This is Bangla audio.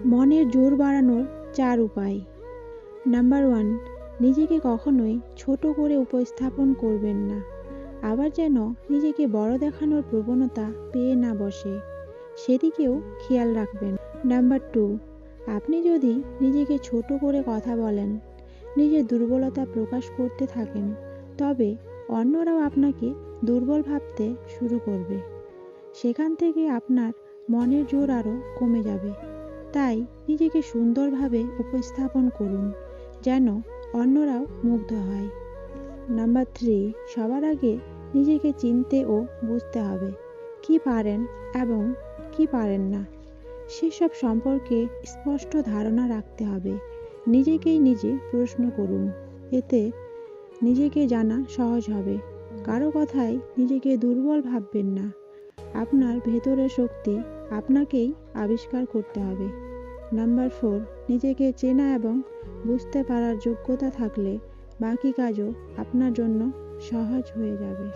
মনের জোর বাড়ানোর 4 উপায়। নাম্বার 1, নিজেকে কখনোই ছোট করে উপস্থাপন করবেন না। আবার যেন নিজেকে বড় দেখানোর প্রবণতা পেয়ে না বসে, সেদিকেও খেয়াল রাখবেন। নাম্বার 2, আপনি যদি নিজেকে ছোট করে কথা বলেন, নিজের দুর্বলতা প্রকাশ করতে থাকেন, তবে অন্যরাও আপনাকে দুর্বল ভাবতে শুরু করবে। সেখান থেকে আপনার মনের জোর আরও কমে যাবে। তাই নিজেকে সুন্দরভাবে উপস্থাপন করুন, যেন অন্যরাও মুগ্ধ হয়। নাম্বার 3, সবার আগে নিজেকে চিনতে ও বুঝতে হবে। কি পারেন এবং কি পারেন না, সেসব সম্পর্কে স্পষ্ট ধারণা রাখতে হবে। নিজেকেই নিজে প্রশ্ন করুন, এতে নিজেকে জানা সহজ হবে। কারো কথায় নিজেকে দুর্বল ভাববেন না। আপনার ভেতরের শক্তি আপনাকেই আবিষ্কার করতে হবে। নাম্বার 4, নিজেকে চেনা এবং বুঝতে পারার যোগ্যতা থাকলে বাকি কাজও আপনার জন্য সহজ হয়ে যাবে।